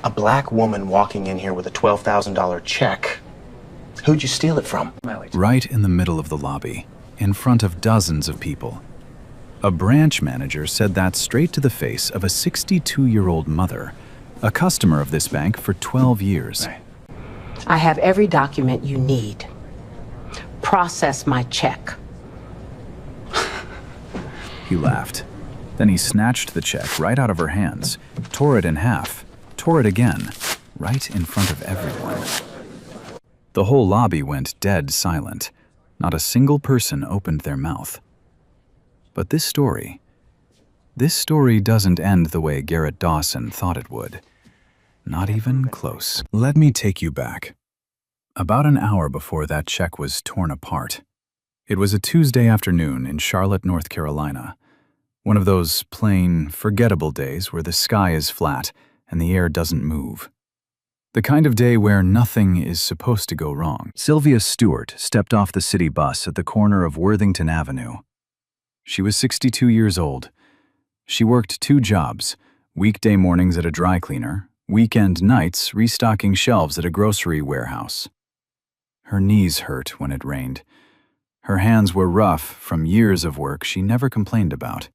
A black woman walking in here with a $12,000 check. Who'd you steal it from? Right in the middle of the lobby, in front of dozens of people. A branch manager said that straight to the face of a 62-year-old mother, a customer of this bank for 12 years. I have every document you need. Process my check. He laughed. Then he snatched the check right out of her hands, tore it in half, tore it again, right in front of everyone. The whole lobby went dead silent. Not a single person opened their mouth. But this story doesn't end the way Garrett Dawson thought it would. Not even close. Let me take you back. About an hour before that check was torn apart. It was a Tuesday afternoon in Charlotte, North Carolina. One of those plain, forgettable days where the sky is flat and the air doesn't move. The kind of day where nothing is supposed to go wrong. Sylvia Stewart stepped off the city bus at the corner of Worthington Avenue. She was 62 years old. She worked 2 jobs, weekday mornings at a dry cleaner, weekend nights restocking shelves at a grocery warehouse. Her knees hurt when it rained. Her hands were rough from years of work she never complained about.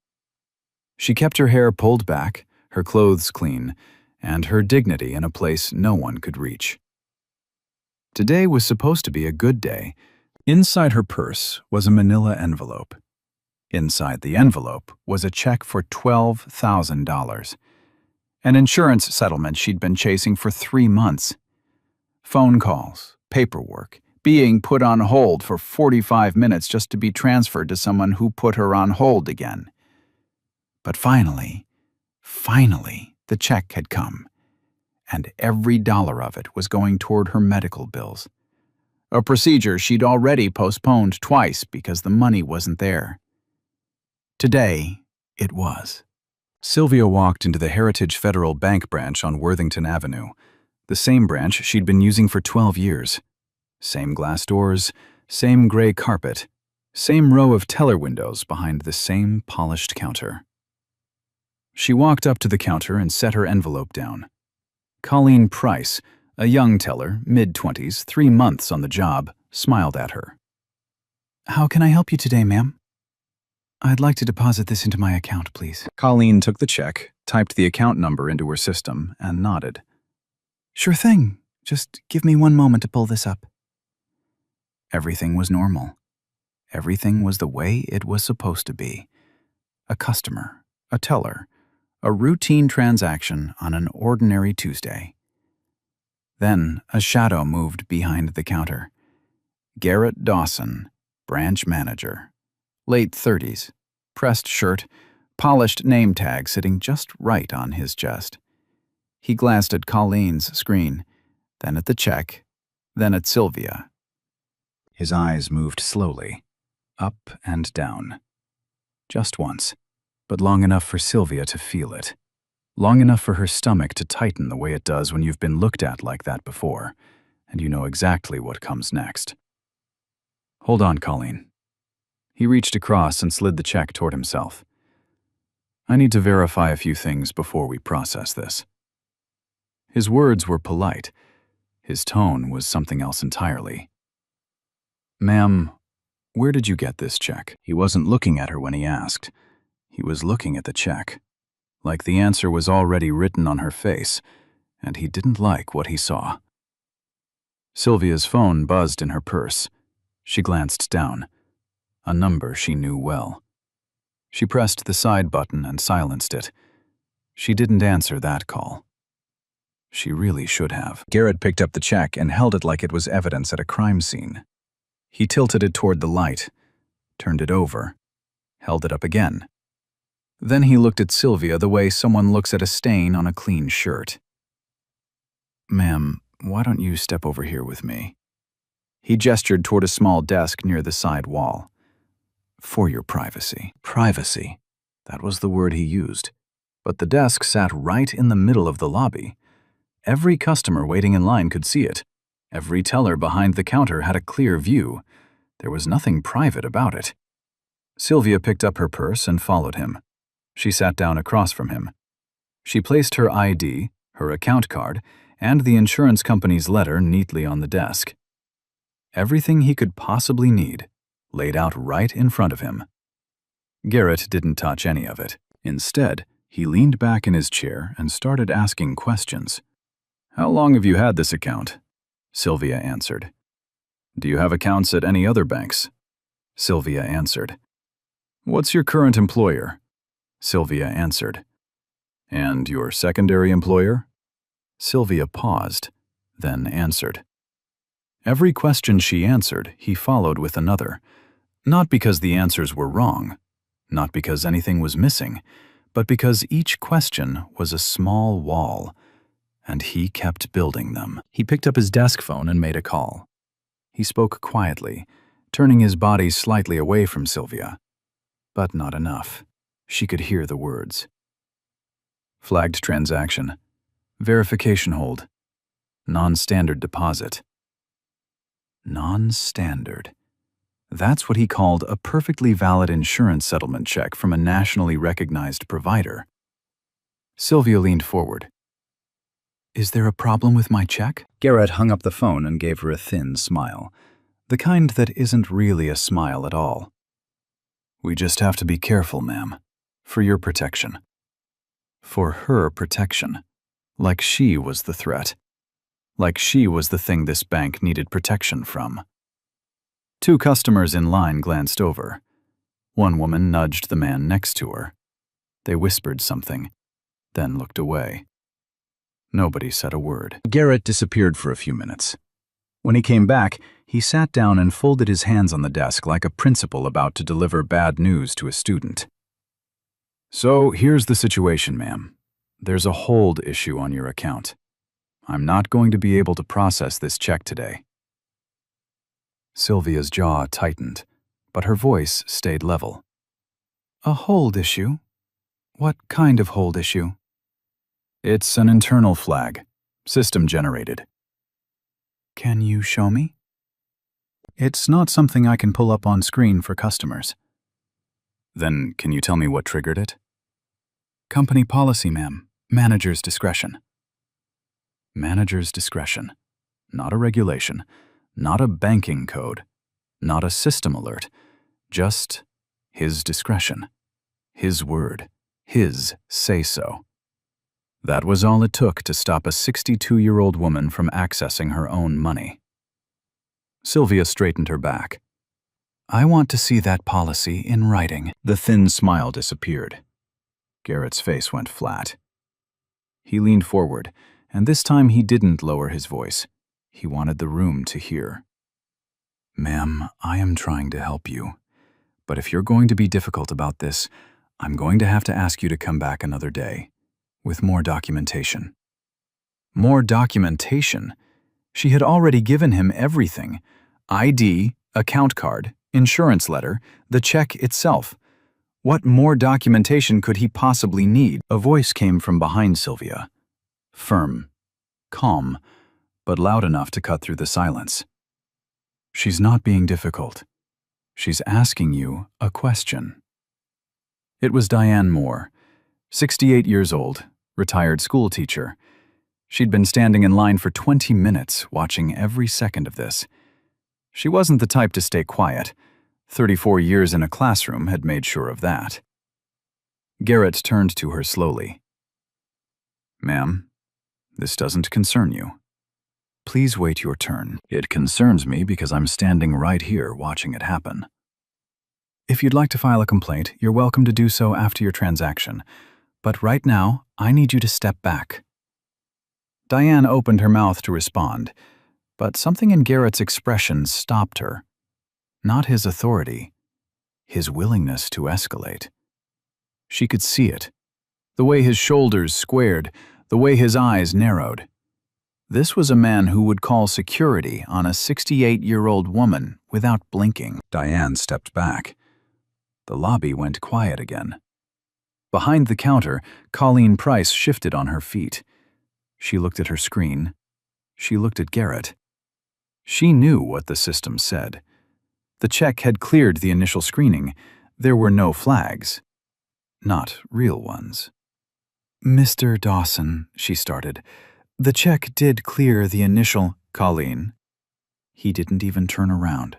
She kept her hair pulled back, her clothes clean, and her dignity in a place no one could reach. Today was supposed to be a good day. Inside her purse was a manila envelope. Inside the envelope was a check for $12,000. An insurance settlement she'd been chasing for 3 months. Phone calls, paperwork, being put on hold for 45 minutes just to be transferred to someone who put her on hold again. But finally, the check had come, and every dollar of it was going toward her medical bills. A procedure she'd already postponed twice because the money wasn't there. Today, it was. Sylvia walked into the Heritage Federal Bank branch on Worthington Avenue, the same branch she'd been using for 12 years. Same glass doors, same gray carpet, same row of teller windows behind the same polished counter. She walked up to the counter and set her envelope down. Colleen Price, a young teller, mid-20s, 3 months on the job, smiled at her. "How can I help you today, ma'am?" "I'd like to deposit this into my account, please." Colleen took the check, typed the account number into her system, and nodded. "Sure thing. Just give me 1 moment to pull this up." Everything was normal. Everything was the way it was supposed to be. A customer, a teller, a routine transaction on an ordinary Tuesday. Then a shadow moved behind the counter. Garrett Dawson, branch manager. Late 30s, pressed shirt, polished name tag sitting just right on his chest. He glanced at Colleen's screen, then at the check, then at Sylvia. His eyes moved slowly, up and down. Just once, but long enough for Sylvia to feel it. Long enough for her stomach to tighten the way it does when you've been looked at like that before, and you know exactly what comes next. "Hold on, Colleen." He reached across and slid the check toward himself. "I need to verify a few things before we process this." His words were polite. His tone was something else entirely. "Ma'am, where did you get this check?" He wasn't looking at her when he asked. He was looking at the check, like the answer was already written on her face, and he didn't like what he saw. Sylvia's phone buzzed in her purse. She glanced down. A number she knew well. She pressed the side button and silenced it. She didn't answer that call. She really should have. Garrett picked up the check and held it like it was evidence at a crime scene. He tilted it toward the light, turned it over, held it up again. Then he looked at Sylvia the way someone looks at a stain on a clean shirt. "Ma'am, why don't you step over here with me?" He gestured toward a small desk near the side wall. "For your privacy." Privacy. That was the word he used. But the desk sat right in the middle of the lobby. Every customer waiting in line could see it. Every teller behind the counter had a clear view. There was nothing private about it. Sylvia picked up her purse and followed him. She sat down across from him. She placed her ID, her account card, and the insurance company's letter neatly on the desk. Everything he could possibly need, laid out right in front of him. Garrett didn't touch any of it. Instead, he leaned back in his chair and started asking questions. "How long have you had this account?" Sylvia answered. "Do you have accounts at any other banks?" Sylvia answered. "What's your current employer?" Sylvia answered. "And your secondary employer?" Sylvia paused, then answered. Every question she answered, he followed with another. Not because the answers were wrong, not because anything was missing, but because each question was a small wall, and he kept building them. He picked up his desk phone and made a call. He spoke quietly, turning his body slightly away from Sylvia. But not enough. She could hear the words. Flagged transaction. Verification hold. Non-standard deposit. Non-standard. That's what he called a perfectly valid insurance settlement check from a nationally recognized provider. Sylvia leaned forward. "Is there a problem with my check?" Garrett hung up the phone and gave her a thin smile, the kind that isn't really a smile at all. "We just have to be careful, ma'am. For your protection." For her protection. Like she was the threat. Like she was the thing this bank needed protection from. Two customers in line glanced over. One woman nudged the man next to her. They whispered something, then looked away. Nobody said a word. Garrett disappeared for a few minutes. When he came back, he sat down and folded his hands on the desk like a principal about to deliver bad news to a student. "So here's the situation, ma'am. There's a hold issue on your account. I'm not going to be able to process this check today." Sylvia's jaw tightened, but her voice stayed level. "A hold issue? What kind of hold issue?" "It's an internal flag, system-generated." "Can you show me?" "It's not something I can pull up on screen for customers." "Then can you tell me what triggered it?" "Company policy, ma'am. Manager's discretion." Manager's discretion. Not a regulation. Not a banking code. Not a system alert. Just his discretion. His word. His say-so. That was all it took to stop a 62-year-old woman from accessing her own money. Sylvia straightened her back. "I want to see that policy in writing." The thin smile disappeared. Garrett's face went flat. He leaned forward, and this time he didn't lower his voice. He wanted the room to hear. "Ma'am, I am trying to help you. But if you're going to be difficult about this, I'm going to have to ask you to come back another day, with more documentation." More documentation? She had already given him everything. ID, account card, insurance letter, the check itself. What more documentation could he possibly need? A voice came from behind Sylvia. Firm, calm, but loud enough to cut through the silence. "She's not being difficult. She's asking you a question." It was Diane Moore, 68 years old, retired school teacher. She'd been standing in line for 20 minutes, watching every second of this. She wasn't the type to stay quiet. 34 years in a classroom had made sure of that. Garrett turned to her slowly. "Ma'am, this doesn't concern you. Please wait your turn. It concerns me because I'm standing right here watching it happen. If you'd like to file a complaint, you're welcome to do so after your transaction. But right now, I need you to step back." Diane opened her mouth to respond, but something in Garrett's expression stopped her. Not his authority, his willingness to escalate. She could see it. The way his shoulders squared, the way his eyes narrowed. This was a man who would call security on a 68-year-old woman without blinking. Diane stepped back. The lobby went quiet again. Behind the counter, Colleen Price shifted on her feet. She looked at her screen. She looked at Garrett. She knew what the system said. The check had cleared the initial screening. There were no flags. Not real ones. Mr. Dawson, she started. The check did clear the initial. Colleen. He didn't even turn around.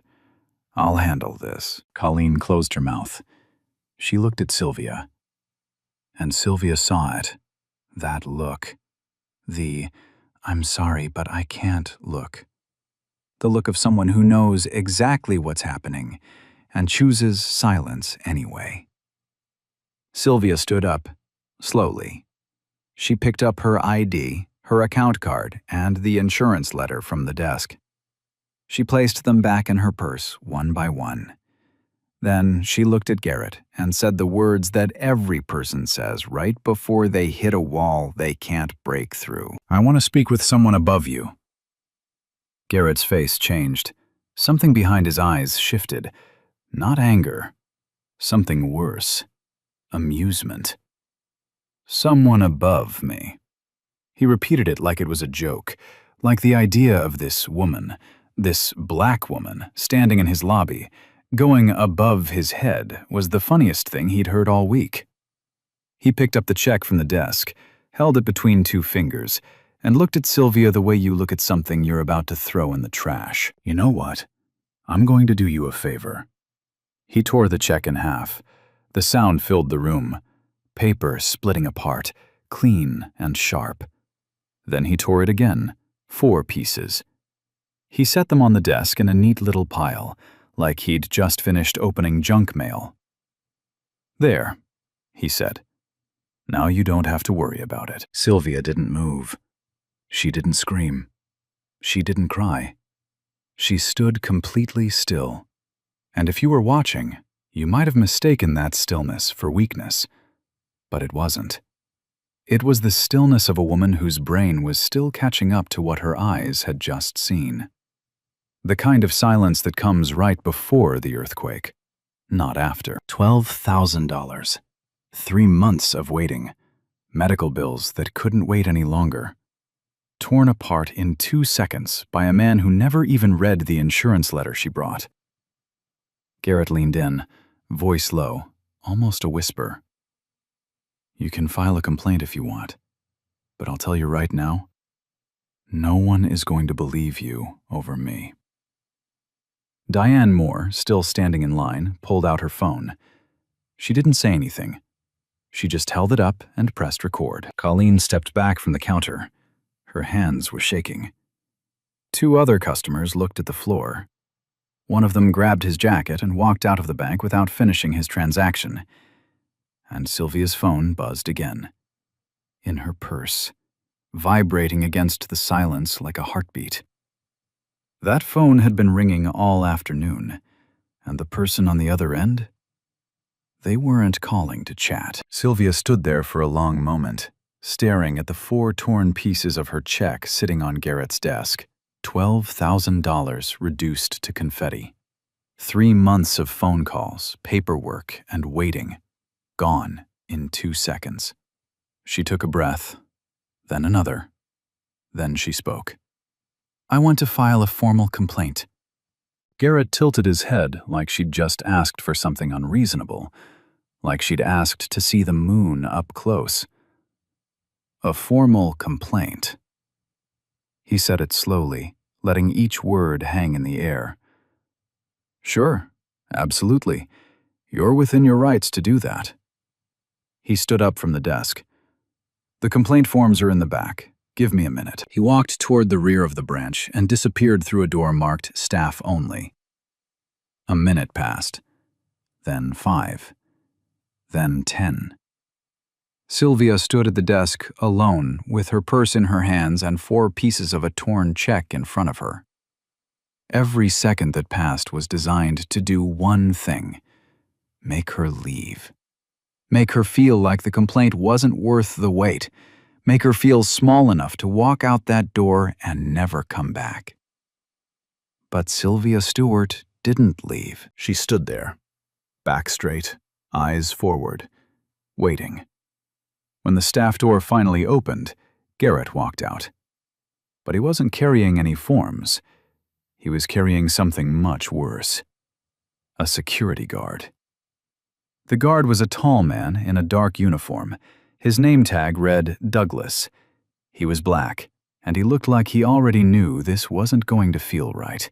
I'll handle this. Colleen closed her mouth. She looked at Sylvia. And Sylvia saw it. That look. The, I'm sorry, but I can't look. The look of someone who knows exactly what's happening and chooses silence anyway. Sylvia stood up, slowly. She picked up her ID, her account card, and the insurance letter from the desk. She placed them back in her purse, one by one. Then she looked at Garrett and said the words that every person says right before they hit a wall they can't break through. I want to speak with someone above you. Garrett's face changed. Something behind his eyes shifted. Not anger. Something worse. Amusement. Someone above me. He repeated it like it was a joke, like the idea of this woman, this black woman, standing in his lobby, going above his head, was the funniest thing he'd heard all week. He picked up the check from the desk, held it between two fingers, and looked at Sylvia the way you look at something you're about to throw in the trash. You know what? I'm going to do you a favor. He tore the check in half. The sound filled the room. Paper splitting apart, clean and sharp. Then he tore it again, 4 pieces. He set them on the desk in a neat little pile, like he'd just finished opening junk mail. There, he said. Now you don't have to worry about it. Sylvia didn't move. She didn't scream. She didn't cry. She stood completely still. And if you were watching, you might have mistaken that stillness for weakness. But it wasn't. It was the stillness of a woman whose brain was still catching up to what her eyes had just seen. The kind of silence that comes right before the earthquake, not after. $12,000. 3 months of waiting. Medical bills that couldn't wait any longer. Torn apart in 2 seconds by a man who never even read the insurance letter she brought. Garrett leaned in, voice low, almost a whisper. You can file a complaint if you want, but I'll tell you right now, no one is going to believe you over me. Diane Moore, still standing in line, pulled out her phone. She didn't say anything. She just held it up and pressed record. Colleen stepped back from the counter. Her hands were shaking. 2 other customers looked at the floor. One of them grabbed his jacket and walked out of the bank without finishing his transaction. And Sylvia's phone buzzed again. In her purse, vibrating against the silence like a heartbeat. That phone had been ringing all afternoon, and the person on the other end? They weren't calling to chat. Sylvia stood there for a long moment, staring at the 4 torn pieces of her check sitting on Garrett's desk. $12,000 reduced to confetti. 3 months of phone calls, paperwork, and waiting. Gone in 2 seconds. She took a breath, then another. Then she spoke. I want to file a formal complaint. Garrett tilted his head like she'd just asked for something unreasonable, like she'd asked to see the moon up close. A formal complaint. He said it slowly, letting each word hang in the air. Sure, absolutely. You're within your rights to do that. He stood up from the desk. The complaint forms are in the back. Give me a minute. He walked toward the rear of the branch and disappeared through a door marked Staff Only. A minute passed. Then 5. Then 10. Sylvia stood at the desk alone with her purse in her hands and 4 pieces of a torn check in front of her. Every second that passed was designed to do one thing: make her leave. Make her feel like the complaint wasn't worth the wait. Make her feel small enough to walk out that door and never come back. But Sylvia Stewart didn't leave. She stood there, back straight, eyes forward, waiting. When the staff door finally opened, Garrett walked out. But he wasn't carrying any forms. He was carrying something much worse. A security guard. The guard was a tall man in a dark uniform, His name tag read Douglas. He was black, and he looked like he already knew this wasn't going to feel right.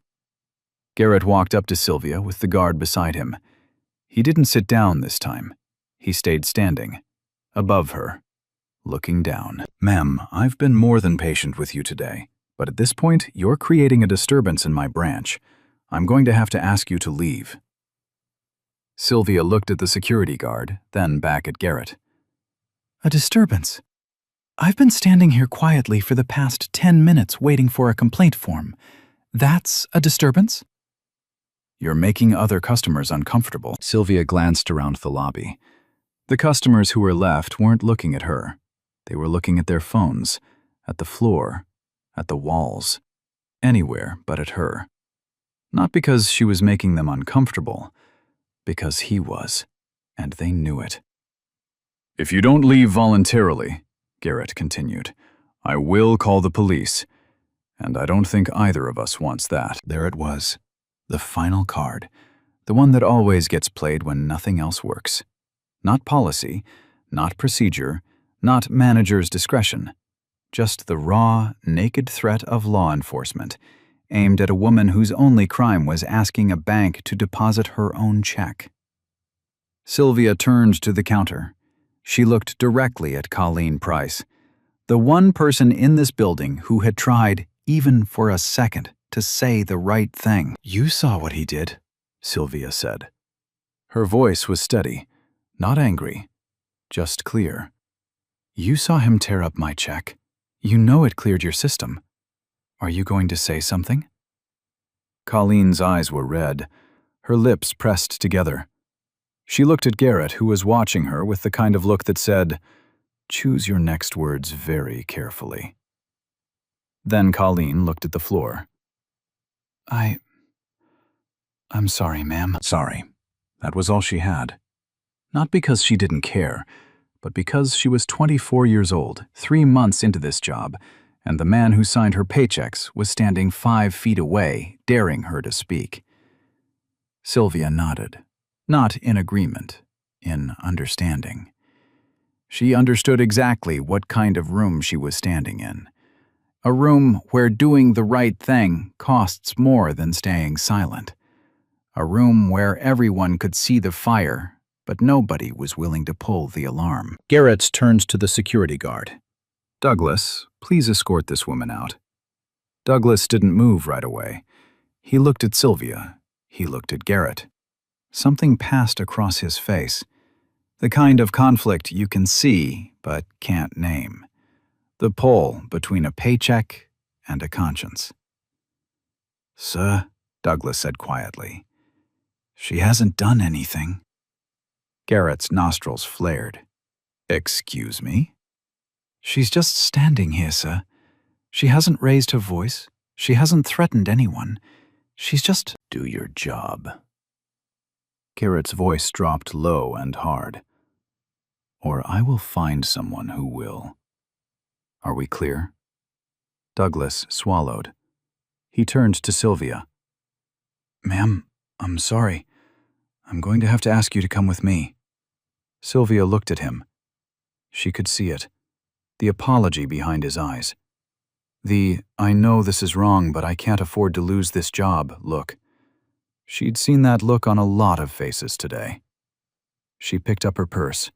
Garrett walked up to Sylvia with the guard beside him. He didn't sit down this time. He stayed standing, above her, looking down. "Ma'am, I've been more than patient with you today, but at this point, you're creating a disturbance in my branch. I'm going to have to ask you to leave." Sylvia looked at the security guard, then back at Garrett. "A disturbance? I've been standing here quietly for the past 10 minutes waiting for a complaint form. That's a disturbance?" "You're making other customers uncomfortable." Sylvia glanced around the lobby. The customers who were left weren't looking at her. They were looking at their phones, at the floor, at the walls, anywhere but at her. Not because she was making them uncomfortable, because he was, and they knew it. "If you don't leave voluntarily," Garrett continued, "I will call the police, and I don't think either of us wants that." There it was, the final card, the one that always gets played when nothing else works. Not policy, not procedure, not manager's discretion, just the raw, naked threat of law enforcement, aimed at a woman whose only crime was asking a bank to deposit her own check. Sylvia turned to the counter. She looked directly at Colleen Price, the one person in this building who had tried, even for a second, to say the right thing. "You saw what he did," Sylvia said. Her voice was steady, not angry, just clear. "You saw him tear up my check. You know it cleared your system. Are you going to say something?" Colleen's eyes were red, her lips pressed together. She looked at Garrett, who was watching her with the kind of look that said, "Choose your next words very carefully." Then Colleen looked at the floor. I'm sorry, ma'am." Sorry. That was all she had. Not because she didn't care, but because she was 24 years old, 3 months into this job, and the man who signed her paychecks was standing 5 feet away, daring her to speak. Sylvia nodded, not in agreement, in understanding. She understood exactly what kind of room she was standing in. A room where doing the right thing costs more than staying silent. A room where everyone could see the fire, but nobody was willing to pull the alarm. Garrett turned to the security guard. "Douglas, please escort this woman out." Douglas didn't move right away. He looked at Sylvia. He looked at Garrett. Something passed across his face. The kind of conflict you can see but can't name. The pull between a paycheck and a conscience. "Sir," Douglas said quietly, "she hasn't done anything." Garrett's nostrils flared. "Excuse me?" "She's just standing here, sir. She hasn't raised her voice. She hasn't threatened anyone. She's just—" "Do your job." Garrett's voice dropped low and hard. "Or I will find someone who will. Are we clear?" Douglas swallowed. He turned to Sylvia. "Ma'am, I'm sorry. I'm going to have to ask you to come with me." Sylvia looked at him. She could see it. The apology behind his eyes. The "I know this is wrong, but I can't afford to lose this job" look. She'd seen that look on a lot of faces today. She picked up her purse.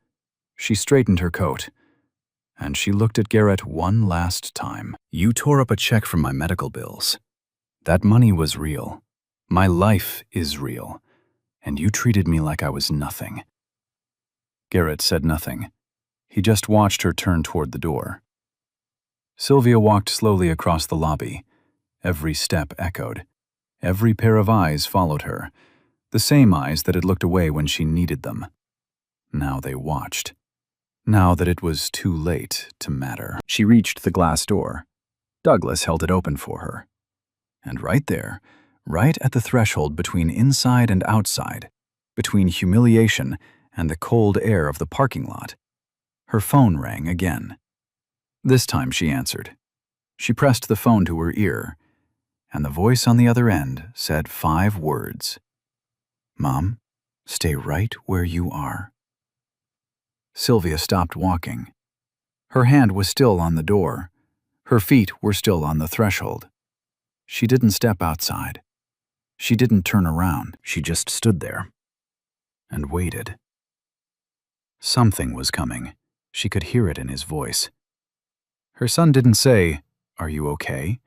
She straightened her coat. And she looked at Garrett one last time. "You tore up a check from my medical bills. That money was real. My life is real. And you treated me like I was nothing." Garrett said nothing. He just watched her turn toward the door. Sylvia walked slowly across the lobby. Every step echoed. Every pair of eyes followed her. The same eyes that had looked away when she needed them. Now they watched. Now that it was too late to matter. She reached the glass door. Douglas held it open for her. And right there, right at the threshold between inside and outside, between humiliation and the cold air of the parking lot, her phone rang again. This time she answered. She pressed the phone to her ear, and the voice on the other end said 5 words. "Mom, stay right where you are." Sylvia stopped walking. Her hand was still on the door. Her feet were still on the threshold. She didn't step outside. She didn't turn around. She just stood there and waited. Something was coming. She could hear it in his voice. Her son didn't say, "Are you okay?"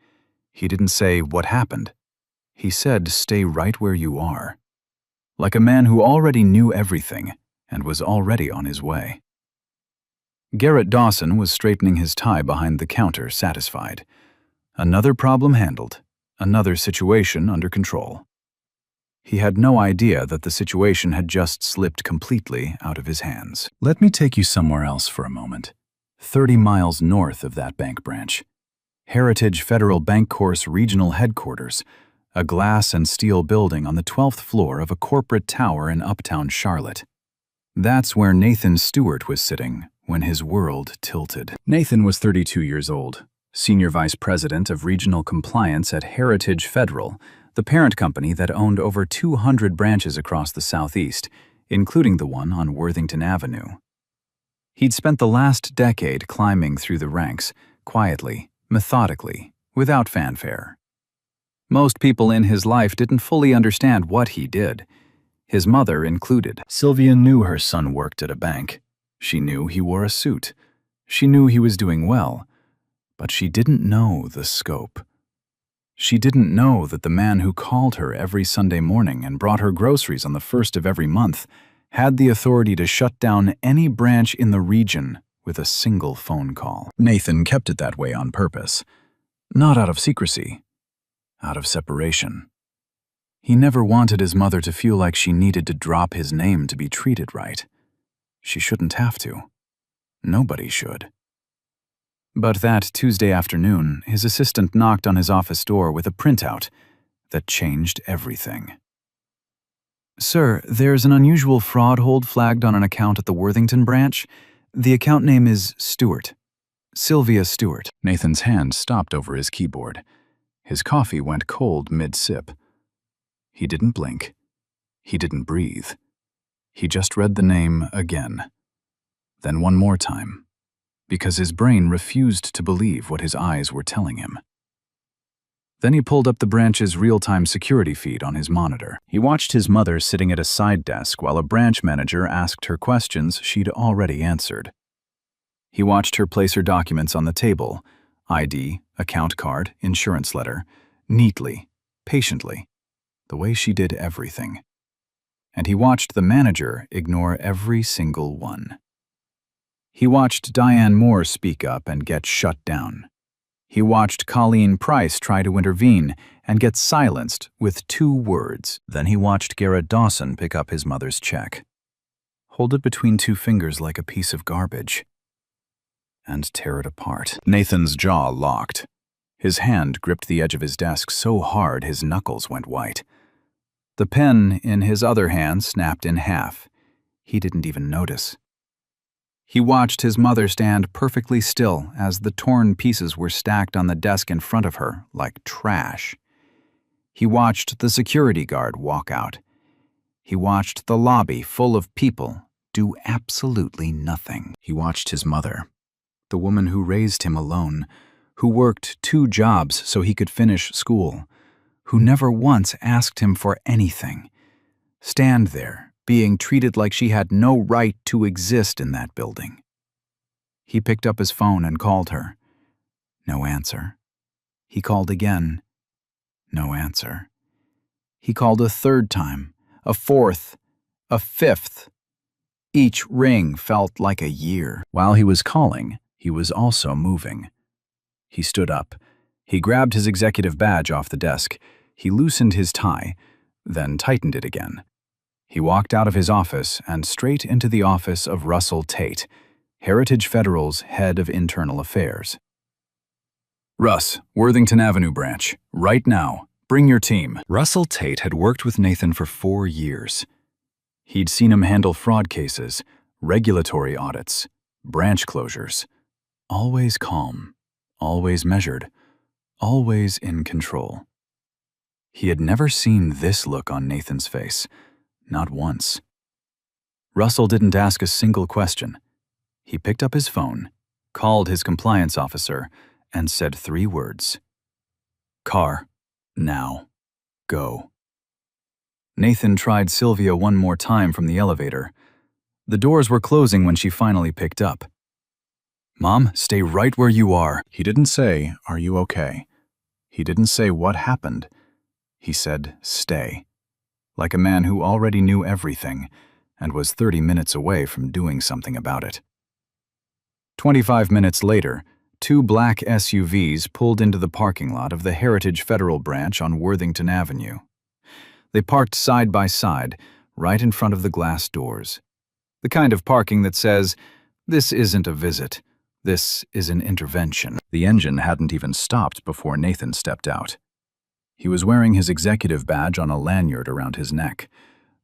He didn't say, "What happened?" He said, "Stay right where you are," like a man who already knew everything and was already on his way. Garrett Dawson was straightening his tie behind the counter, satisfied. Another problem handled, another situation under control. He had no idea that the situation had just slipped completely out of his hands. Let me take you somewhere else for a moment. 30 miles north of that bank branch. Heritage Federal Bank Course Regional Headquarters, a glass and steel building on the 12th floor of a corporate tower in uptown Charlotte. That's where Nathan Stewart was sitting when his world tilted. Nathan was 32 years old, Senior Vice President of Regional Compliance at Heritage Federal, the parent company that owned over 200 branches across the Southeast, including the one on Worthington Avenue. He'd spent the last decade climbing through the ranks, quietly, methodically, without fanfare. Most people in his life didn't fully understand what he did, his mother included. Sylvia knew her son worked at a bank. She knew he wore a suit. She knew he was doing well, but she didn't know the scope. She didn't know that the man who called her every Sunday morning and brought her groceries on the first of every month had the authority to shut down any branch in the region with a single phone call. Nathan kept it that way on purpose, not out of secrecy, out of separation. He never wanted his mother to feel like she needed to drop his name to be treated right. She shouldn't have to. Nobody should. But that Tuesday afternoon, his assistant knocked on his office door with a printout that changed everything. "Sir, there's an unusual fraud hold flagged on an account at the Worthington branch. The account name is Stewart. Sylvia Stewart." Nathan's hand stopped over his keyboard. His coffee went cold mid-sip. He didn't blink. He didn't breathe. He just read the name again. Then one more time, because his brain refused to believe what his eyes were telling him. Then he pulled up the branch's real-time security feed on his monitor. He watched his mother sitting at a side desk while a branch manager asked her questions she'd already answered. He watched her place her documents on the table, ID, account card, insurance letter, neatly, patiently, the way she did everything. And he watched the manager ignore every single one. He watched Diane Moore speak up and get shut down. He watched Colleen Price try to intervene and get silenced with 2 words. Then he watched Garrett Dawson pick up his mother's check, hold it between 2 fingers like a piece of garbage, and tear it apart. Nathan's jaw locked. His hand gripped the edge of his desk so hard his knuckles went white. The pen in his other hand snapped in half. He didn't even notice. He watched his mother stand perfectly still as the torn pieces were stacked on the desk in front of her like trash. He watched the security guard walk out. He watched the lobby full of people do absolutely nothing. He watched his mother, the woman who raised him alone, who worked 2 jobs so he could finish school, who never once asked him for anything, stand there, being treated like she had no right to exist in that building. He picked up his phone and called her. No answer. He called again. No answer. He called a 3rd time, a 4th, a 5th. Each ring felt like a year. While he was calling, he was also moving. He stood up. He grabbed his executive badge off the desk. He loosened his tie, then tightened it again. He walked out of his office and straight into the office of Russell Tate, Heritage Federal's head of internal affairs. "Russ, Worthington Avenue branch, right now. Bring your team." Russell Tate had worked with Nathan for 4 years. He'd seen him handle fraud cases, regulatory audits, branch closures. Always calm, always measured, always in control. He had never seen this look on Nathan's face. Not once. Russell didn't ask a single question. He picked up his phone called his compliance officer, and said 3 words. "Car, now, go." Nathan tried Sylvia one more time from the elevator. The doors were closing when she finally picked up. "Mom, stay right where you are." He didn't say, "Are you okay?" He didn't say what happened. He said, "Stay," like a man who already knew everything and was 30 minutes away from doing something about it. 25 minutes later, 2 black SUVs pulled into the parking lot of the Heritage Federal Branch on Worthington Avenue. They parked side by side, right in front of the glass doors. The kind of parking that says, "This isn't a visit. This is an intervention." The engine hadn't even stopped before Nathan stepped out. He was wearing his executive badge on a lanyard around his neck,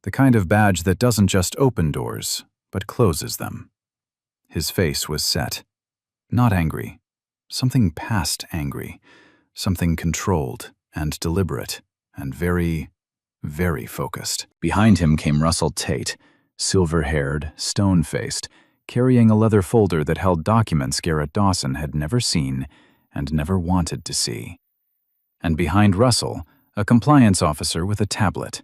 the kind of badge that doesn't just open doors, but closes them. His face was set. Not angry. Something past angry. Something controlled and deliberate and very, very focused. Behind him came Russell Tate, silver-haired, stone-faced, carrying a leather folder that held documents Garrett Dawson had never seen and never wanted to see. And behind Russell, a compliance officer with a tablet.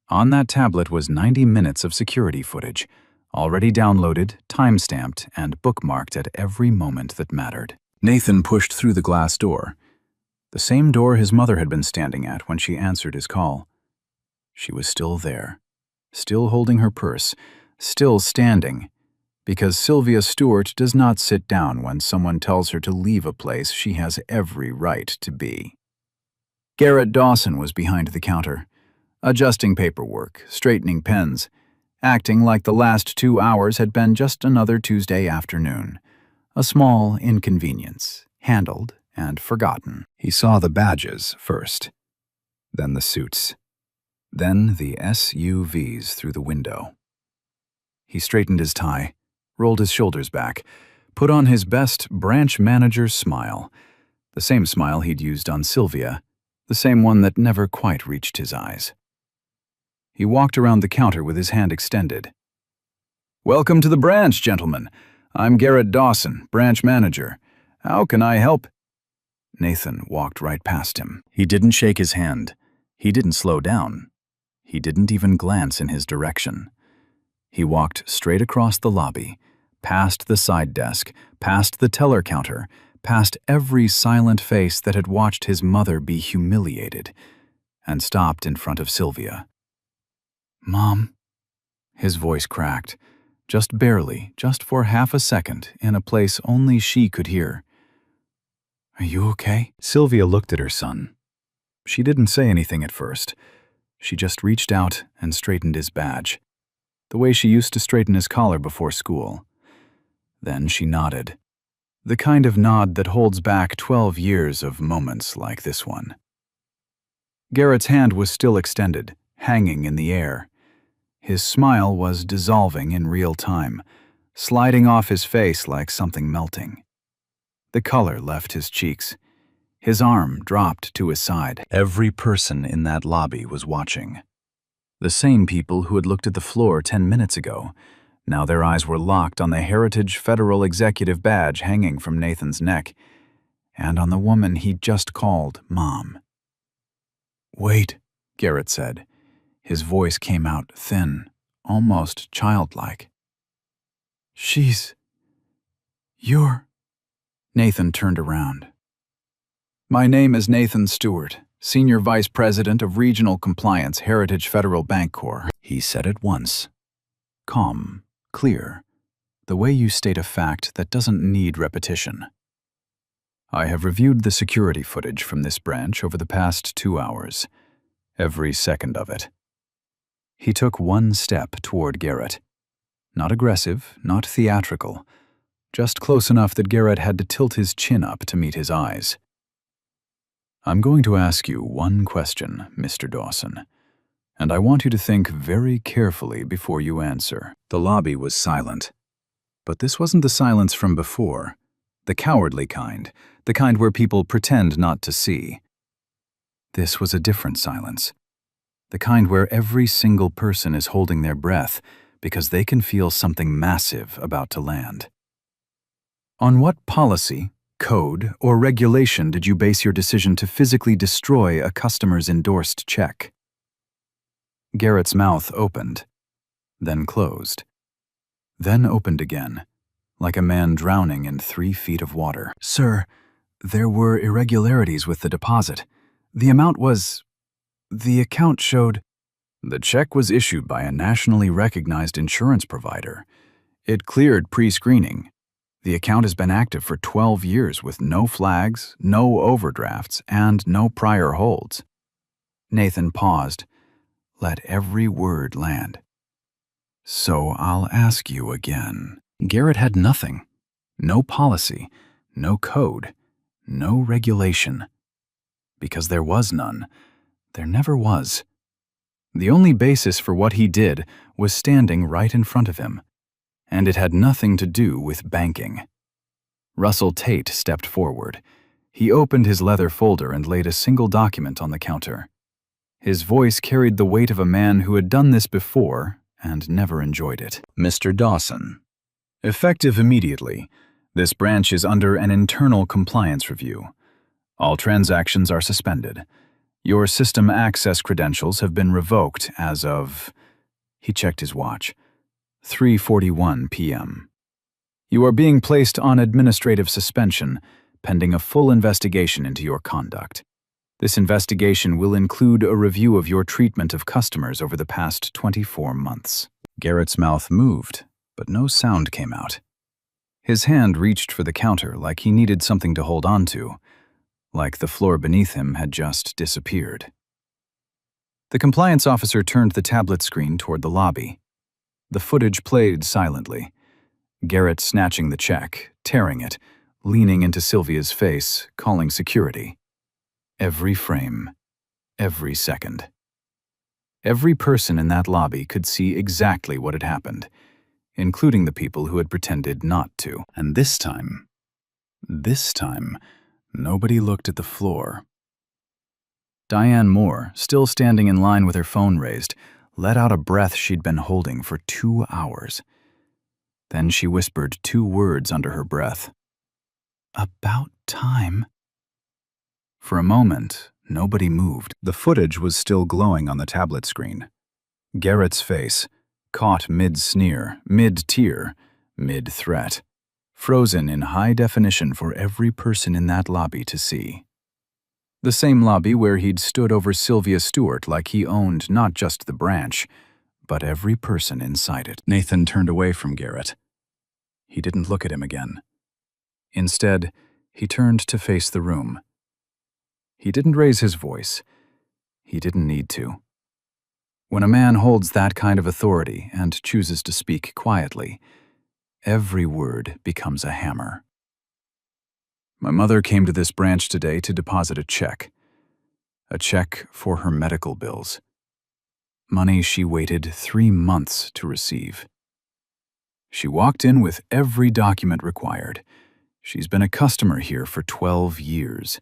On that tablet was 90 minutes of security footage, already downloaded, time-stamped, and bookmarked at every moment that mattered. Nathan pushed through the glass door, the same door his mother had been standing at when she answered his call. She was still there, still holding her purse, still standing, because Sylvia Stewart does not sit down when someone tells her to leave a place she has every right to be. Garrett Dawson was behind the counter, adjusting paperwork, straightening pens, acting like the last 2 hours had been just another Tuesday afternoon, a small inconvenience, handled and forgotten. He saw the badges first, then the suits, then the SUVs through the window. He straightened his tie, rolled his shoulders back, put on his best branch manager's smile, the same smile he'd used on Sylvia, the same one that never quite reached his eyes. He walked around the counter with his hand extended. "Welcome to the branch, gentlemen. I'm Garrett Dawson, branch manager. How can I help?" Nathan walked right past him. He didn't shake his hand. He didn't slow down. He didn't even glance in his direction. He walked straight across the lobby, past the side desk, past the teller counter, past every silent face that had watched his mother be humiliated, and stopped in front of Sylvia. "Mom," his voice cracked, just barely, just for half a second, in a place only she could hear. "Are you okay?" Sylvia looked at her son. She didn't say anything at first. She just reached out and straightened his badge, the way she used to straighten his collar before school. Then she nodded, the kind of nod that holds back 12 years of moments like this one. Garrett's hand was still extended, hanging in the air. His smile was dissolving in real time, sliding off his face like something melting. The color left his cheeks. His arm dropped to his side. Every person in that lobby was watching. The same people who had looked at the floor 10 minutes ago. Now their eyes were locked on the Heritage Federal Executive badge hanging from Nathan's neck, and on the woman he'd just called Mom. "Wait," Garrett said. His voice came out thin, almost childlike. You're... Nathan turned around. "My name is Nathan Stewart, Senior Vice President of Regional Compliance, Heritage Federal Bank Corp." He said it once. Calm, clear, the way you state a fact that doesn't need repetition. "I have reviewed the security footage from this branch over the past 2 hours. Every second of it." He took one step toward Garrett. Not aggressive, not theatrical, just close enough that Garrett had to tilt his chin up to meet his eyes. "I'm going to ask you one question, Mr. Dawson, and I want you to think very carefully before you answer." The lobby was silent. But this wasn't the silence from before, the cowardly kind, the kind where people pretend not to see. This was a different silence, the kind where every single person is holding their breath because they can feel something massive about to land. On what policy, code, or regulation did you base your decision to physically destroy a customer's endorsed check? Garrett's mouth opened, then closed, then opened again, like a man drowning in 3 feet of water. Sir, there were irregularities with the deposit. The account showed... The check was issued by a nationally recognized insurance provider. It cleared pre-screening. The account has been active for 12 years with no flags, no overdrafts, and no prior holds. Nathan paused. Let every word land. So I'll ask you again. Garrett had nothing. No policy, no code, no regulation. Because there was none. There never was. The only basis for what he did was standing right in front of him, and it had nothing to do with banking. Russell Tate stepped forward. He opened his leather folder and laid a single document on the counter. His voice carried the weight of a man who had done this before and never enjoyed it. Mr. Dawson. Effective immediately, this branch is under an internal compliance review. All transactions are suspended. Your system access credentials have been revoked as of... He checked his watch. 3:41 p.m. You are being placed on administrative suspension, pending a full investigation into your conduct. This investigation will include a review of your treatment of customers over the past 24 months. Garrett's mouth moved, but no sound came out. His hand reached for the counter like he needed something to hold on to, like the floor beneath him had just disappeared. The compliance officer turned the tablet screen toward the lobby. The footage played silently. Garrett snatching the check, tearing it, leaning into Sylvia's face, calling security. Every frame, every second. Every person in that lobby could see exactly what had happened, including the people who had pretended not to. And this time, nobody looked at the floor. Diane Moore, still standing in line with her phone raised, let out a breath she'd been holding for 2 hours. Then she whispered 2 words under her breath. About time. For a moment, nobody moved. The footage was still glowing on the tablet screen. Garrett's face, caught mid-sneer, mid-tear, mid-threat, frozen in high definition for every person in that lobby to see. The same lobby where he'd stood over Sylvia Stewart like he owned not just the branch, but every person inside it. Nathan turned away from Garrett. He didn't look at him again. Instead, he turned to face the room. He didn't raise his voice. He didn't need to. When a man holds that kind of authority and chooses to speak quietly, every word becomes a hammer. My mother came to this branch today to deposit a check for her medical bills. Money she waited 3 months to receive. She walked in with every document required. She's been a customer here for 12 years.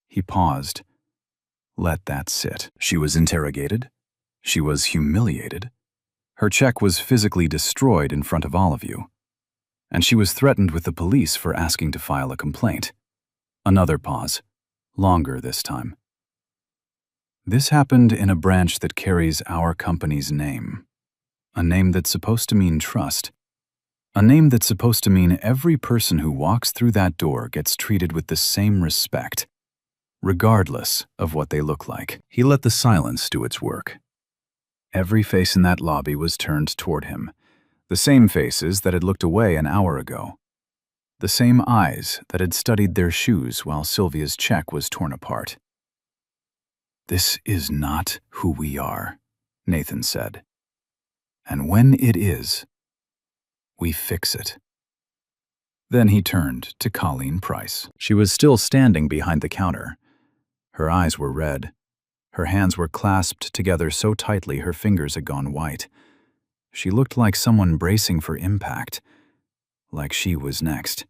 He paused. Let that sit. She was interrogated. She was humiliated. Her check was physically destroyed in front of all of you. And she was threatened with the police for asking to file a complaint. Another pause. Longer this time. This happened in a branch that carries our company's name. A name that's supposed to mean trust. A name that's supposed to mean every person who walks through that door gets treated with the same respect, regardless of what they look like. He let the silence do its work. Every face in that lobby was turned toward him, the same faces that had looked away an hour ago, the same eyes that had studied their shoes while Sylvia's check was torn apart. This is not who we are, Nathan said. And when it is, we fix it. Then he turned to Colleen Price. She was still standing behind the counter. Her eyes were red. Her hands were clasped together so tightly her fingers had gone white. She looked like someone bracing for impact, like she was next.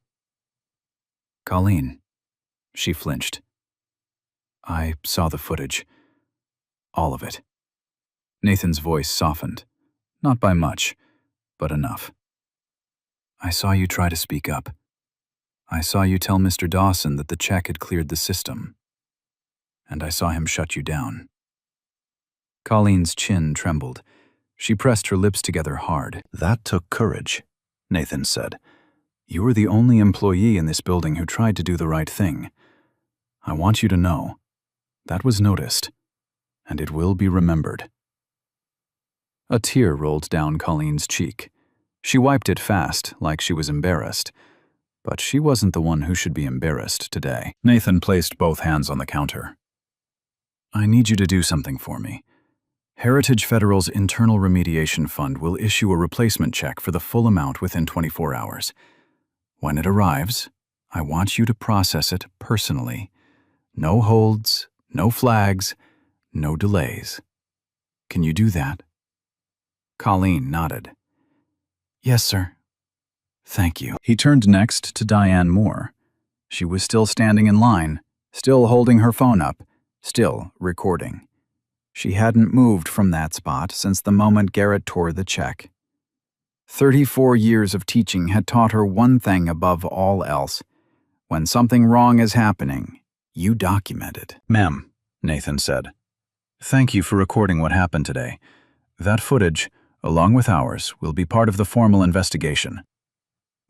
Colleen. She flinched. I saw the footage. All of it. Nathan's voice softened. Not by much, but enough. I saw you try to speak up. I saw you tell Mr. Dawson that the check had cleared the system. And I saw him shut you down. Colleen's chin trembled. She pressed her lips together hard. That took courage, Nathan said. You were the only employee in this building who tried to do the right thing. I want you to know that was noticed, and it will be remembered. A tear rolled down Colleen's cheek. She wiped it fast, like she was embarrassed. But she wasn't the one who should be embarrassed today. Nathan placed both hands on the counter. I need you to do something for me. Heritage Federal's Internal Remediation Fund will issue a replacement check for the full amount within 24 hours. When it arrives, I want you to process it personally. No holds, no flags, no delays. Can you do that? Colleen nodded. Yes, sir. Thank you. He turned next to Diane Moore. She was still standing in line, still holding her phone up, still recording. She hadn't moved from that spot since the moment Garrett tore the check. 34 years of teaching had taught her one thing above all else. When something wrong is happening, you document it. Ma'am, Nathan said. Thank you for recording what happened today. That footage, along with ours, will be part of the formal investigation.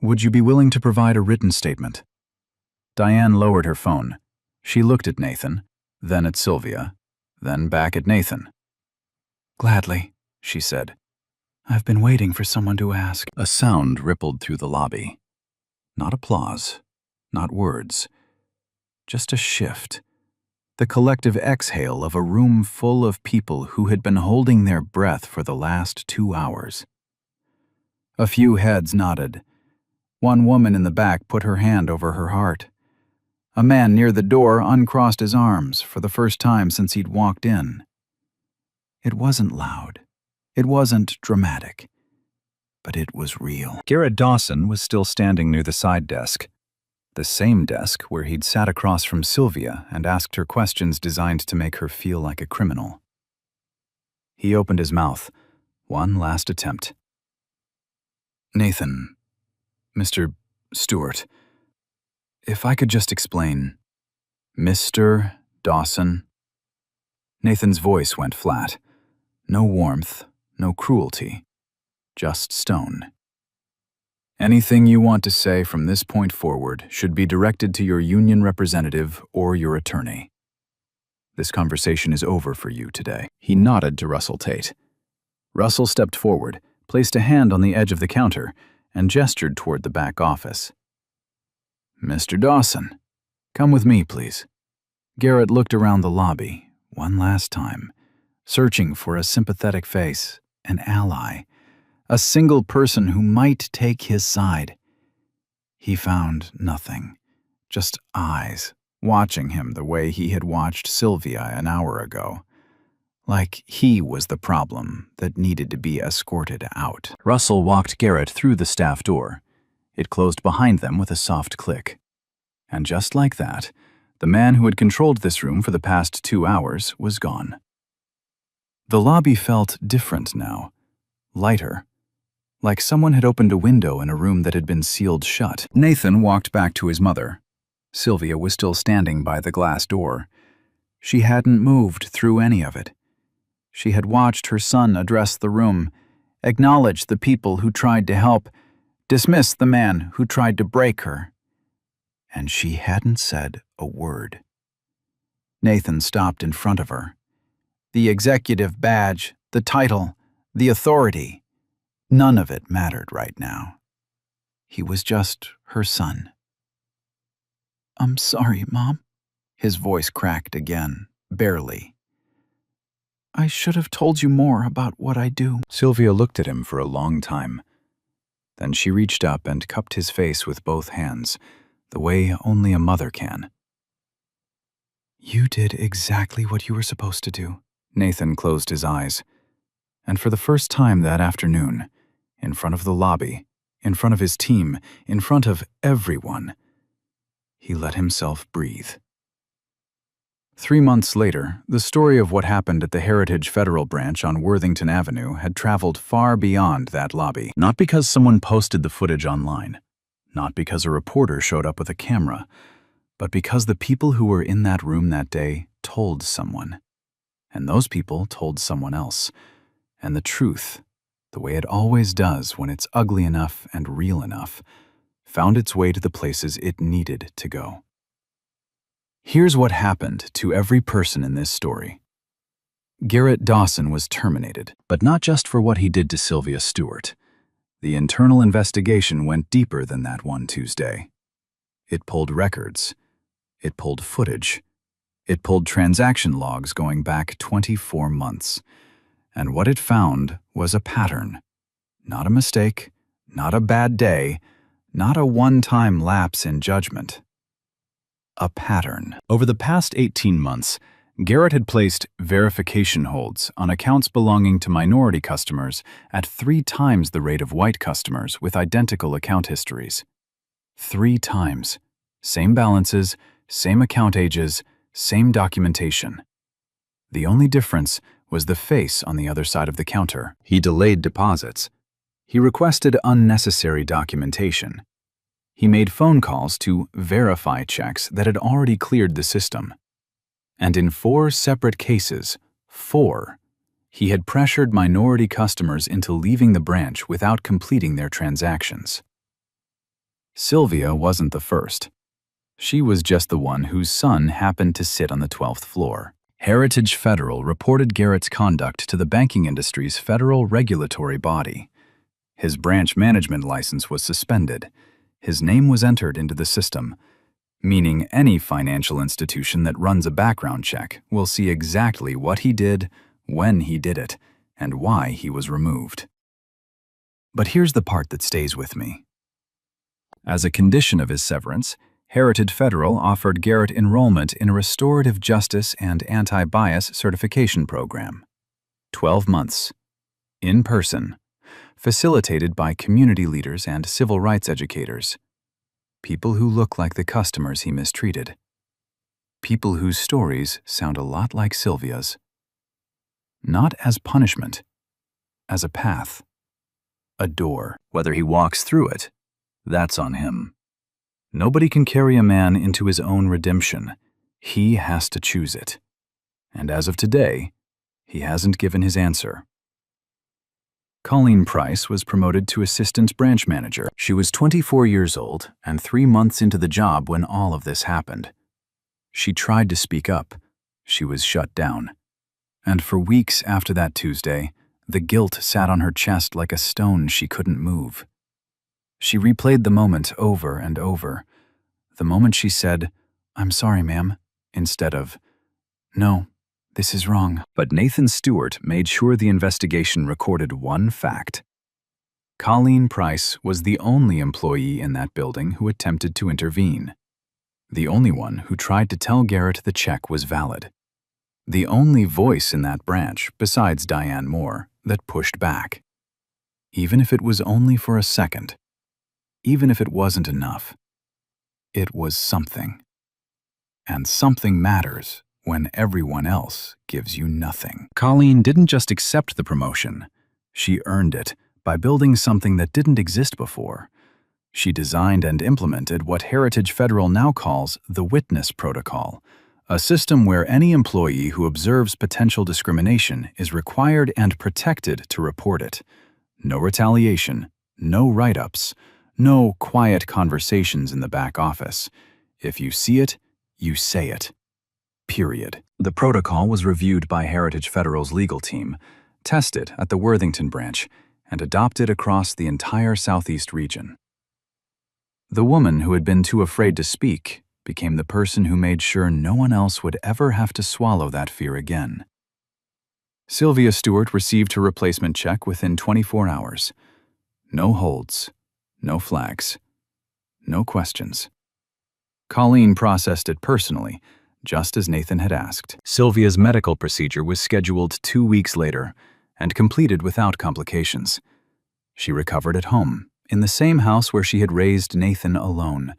Would you be willing to provide a written statement? Diane lowered her phone. She looked at Nathan, then at Sylvia, then back at Nathan. Gladly, she said. I've been waiting for someone to ask. A sound rippled through the lobby. Not applause, not words, just a shift. The collective exhale of a room full of people who had been holding their breath for the last 2 hours. A few heads nodded. One woman in the back put her hand over her heart. A man near the door uncrossed his arms for the first time since he'd walked in. It wasn't loud. It wasn't dramatic. But it was real. Garrett Dawson was still standing near the side desk. The same desk where he'd sat across from Sylvia and asked her questions designed to make her feel like a criminal. He opened his mouth. One last attempt. Nathan, Mr. Stewart, if I could just explain. Mr. Dawson. Nathan's voice went flat. No warmth, no cruelty, just stone. Anything you want to say from this point forward should be directed to your union representative or your attorney. This conversation is over for you today. He nodded to Russell Tate. Russell stepped forward, placed a hand on the edge of the counter, and gestured toward the back office. Mr. Dawson, come with me, please. Garrett looked around the lobby, one last time, searching for a sympathetic face, an ally, a single person who might take his side. He found nothing, just eyes, watching him the way he had watched Sylvia an hour ago. Like he was the problem that needed to be escorted out. Russell walked Garrett through the staff door. It closed behind them with a soft click. And just like that, the man who had controlled this room for the past 2 hours was gone. The lobby felt different now, lighter, like someone had opened a window in a room that had been sealed shut. Nathan walked back to his mother. Sylvia was still standing by the glass door. She hadn't moved through any of it. She had watched her son address the room, acknowledge the people who tried to help, dismiss the man who tried to break her. And she hadn't said a word. Nathan stopped in front of her. The executive badge, the title, the authority, none of it mattered right now. He was just her son. I'm sorry, Mom. His voice cracked again, barely. I should have told you more about what I do. Sylvia looked at him for a long time. Then she reached up and cupped his face with both hands, the way only a mother can. You did exactly what you were supposed to do. Nathan closed his eyes. And for the first time that afternoon, in front of the lobby, in front of his team, in front of everyone, he let himself breathe. 3 months later, the story of what happened at the Heritage Federal branch on Worthington Avenue had traveled far beyond that lobby. Not because someone posted the footage online, not because a reporter showed up with a camera, but because the people who were in that room that day told someone. And those people told someone else. And the truth, the way it always does when it's ugly enough and real enough, found its way to the places it needed to go. Here's what happened to every person in this story. Garrett Dawson was terminated, but not just for what he did to Sylvia Stewart. The internal investigation went deeper than that one Tuesday. It pulled records. It pulled footage. It pulled transaction logs going back 24 months. And what it found was a pattern. Not a mistake, not a bad day, not a one-time lapse in judgment. A pattern. Over the past 18 months, Garrett had placed verification holds on accounts belonging to minority customers at 3 times the rate of white customers with identical account histories. 3 times. Same balances, same account ages, same documentation. The only difference was the face on the other side of the counter. He delayed deposits. He requested unnecessary documentation. He made phone calls to verify checks that had already cleared the system. And in 4 separate cases, 4, he had pressured minority customers into leaving the branch without completing their transactions. Sylvia wasn't the first. She was just the one whose son happened to sit on the 12th floor. Heritage Federal reported Garrett's conduct to the banking industry's federal regulatory body. His branch management license was suspended. His name was entered into the system, meaning any financial institution that runs a background check will see exactly what he did, when he did it, and why he was removed. But here's the part that stays with me. As a condition of his severance, Heritage Federal offered Garrett enrollment in a restorative justice and anti-bias certification program. 12 months. In person. Facilitated by community leaders and civil rights educators. People who look like the customers he mistreated. People whose stories sound a lot like Sylvia's. Not as punishment, as a path. A door. Whether he walks through it, that's on him. Nobody can carry a man into his own redemption. He has to choose it. And as of today, he hasn't given his answer. Colleen Price was promoted to assistant branch manager. She was 24 years old and 3 months into the job when all of this happened. She tried to speak up. She was shut down. And for weeks after that Tuesday, the guilt sat on her chest like a stone she couldn't move. She replayed the moment over and over. The moment she said, "I'm sorry, ma'am," instead of, "No, this is wrong." But Nathan Stewart made sure the investigation recorded one fact. Colleen Price was the only employee in that building who attempted to intervene. The only one who tried to tell Garrett the check was valid. The only voice in that branch, besides Diane Moore, that pushed back. Even if it was only for a second. Even if it wasn't enough. It was something. And something matters when everyone else gives you nothing. Colleen didn't just accept the promotion. She earned it by building something that didn't exist before. She designed and implemented what Heritage Federal now calls the Witness Protocol, a system where any employee who observes potential discrimination is required and protected to report it. No retaliation, no write-ups, no quiet conversations in the back office. If you see it, you say it. Period. The protocol was reviewed by Heritage Federal's legal team, tested at the Worthington branch, and adopted across the entire Southeast region. The woman who had been too afraid to speak became the person who made sure no one else would ever have to swallow that fear again. Sylvia Stewart received her replacement check within 24 hours. No holds. No flags. No questions. Colleen processed it personally, just as Nathan had asked. Sylvia's medical procedure was scheduled 2 weeks later and completed without complications. She recovered at home, in the same house where she had raised Nathan alone,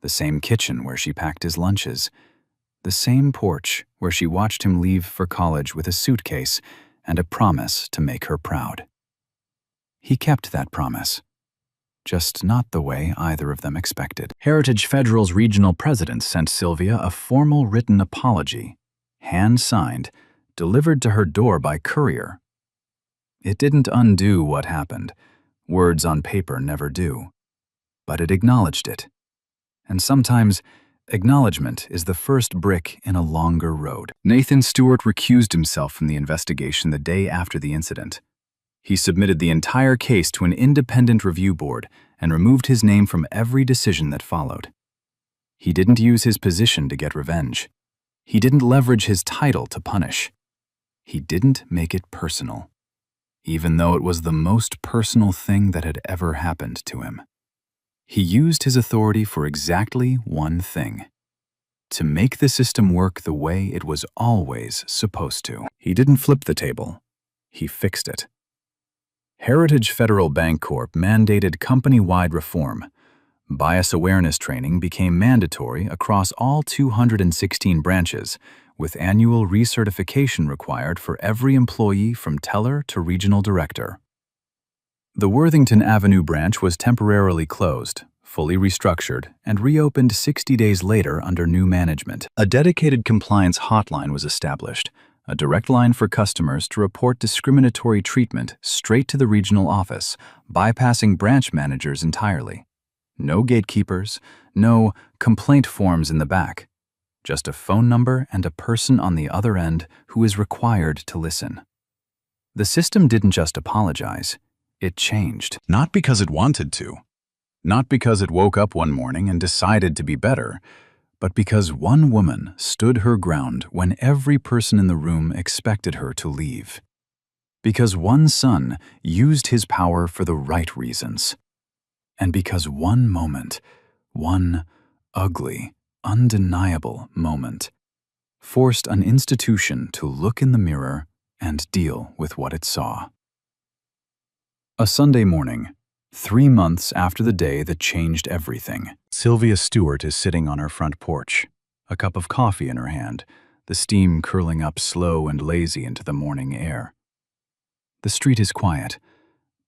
the same kitchen where she packed his lunches, The same porch where she watched him leave for college with a suitcase and a promise to make her proud. He kept that promise, just not the way either of them expected. Heritage Federal's regional president sent Sylvia a formal written apology, hand-signed, delivered to her door by courier. It didn't undo what happened. Words on paper never do. But it acknowledged it. And sometimes, acknowledgement is the first brick in a longer road. Nathan Stewart recused himself from the investigation the day after the incident. He submitted the entire case to an independent review board and removed his name from every decision that followed. He didn't use his position to get revenge. He didn't leverage his title to punish. He didn't make it personal, even though it was the most personal thing that had ever happened to him. He used his authority for exactly one thing: to make the system work the way it was always supposed to. He didn't flip the table. He fixed it. Heritage Federal Bancorp mandated company-wide reform. Bias awareness training became mandatory across all 216 branches, with annual recertification required for every employee from teller to regional director. The Worthington Avenue branch was temporarily closed, fully restructured, and reopened 60 days later under new management. A dedicated compliance hotline was established, a direct line for customers to report discriminatory treatment straight to the regional office, bypassing branch managers entirely. No gatekeepers, no complaint forms in the back. Just a phone number and a person on the other end who is required to listen. The system didn't just apologize, it changed. Not because it wanted to. Not because it woke up one morning and decided to be better, but because one woman stood her ground when every person in the room expected her to leave. Because one son used his power for the right reasons. And because one moment, one ugly, undeniable moment, forced an institution to look in the mirror and deal with what it saw. A Sunday morning, 3 months after the day that changed everything, Sylvia Stewart is sitting on her front porch, a cup of coffee in her hand, the steam curling up slow and lazy into the morning air. The street is quiet.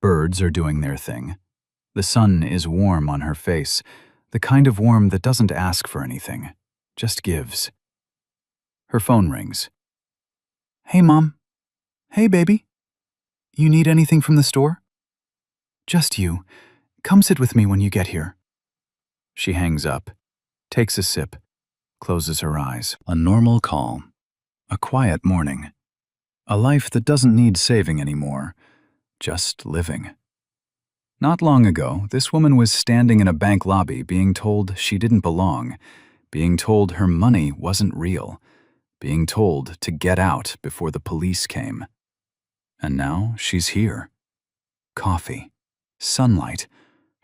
Birds are doing their thing. The sun is warm on her face, the kind of warm that doesn't ask for anything, just gives. Her phone rings. "Hey, Mom. Hey, baby. You need anything from the store?" "Just you. Come sit with me when you get here." She hangs up, takes a sip, closes her eyes. A normal call. A quiet morning. A life that doesn't need saving anymore, just living. Not long ago, this woman was standing in a bank lobby being told she didn't belong, being told her money wasn't real, being told to get out before the police came. And now she's here. Coffee, sunlight,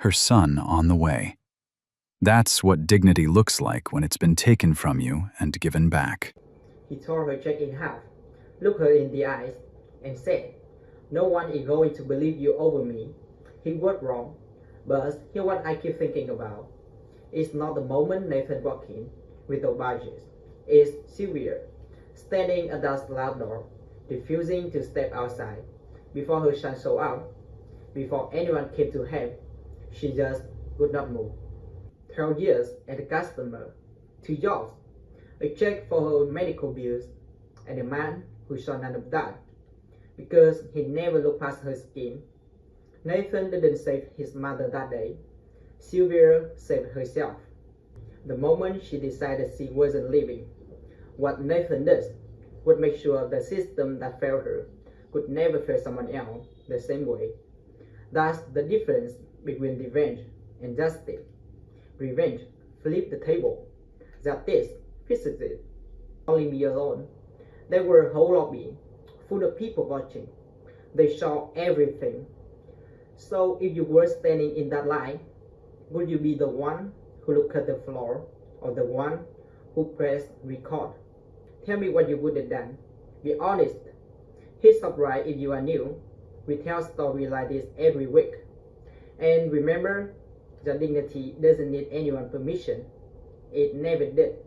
her son on the way. That's what dignity looks like when it's been taken from you and given back. He tore her check in half, looked her in the eyes, and said, "No one is going to believe you over me." He was wrong, but here's what I keep thinking about. It's not the moment Nathan walked in without badges. It's Sylvia, standing at that loud door, refusing to step outside. Before her son showed up, before anyone came to help, she just would not move. 12 years as a customer, 2 jobs, a check for her medical bills, and a man who saw none of that, because he never looked past her skin. Nathan didn't save his mother that day. Sylvia saved herself. The moment she decided she wasn't leaving, what Nathan does would make sure the system that failed her could never fail someone else the same way. That's the difference between revenge and justice. Revenge flipped the table. Justice fixes it. Only me alone. There were a whole lobby full of people watching. They saw everything. So if you were standing in that line, would you be the one who looked at the floor or the one who pressed record? Tell me what you would have done. Be honest. Hit subscribe if you are new. We tell stories like this every week. And remember, your dignity doesn't need anyone's permission. It never did.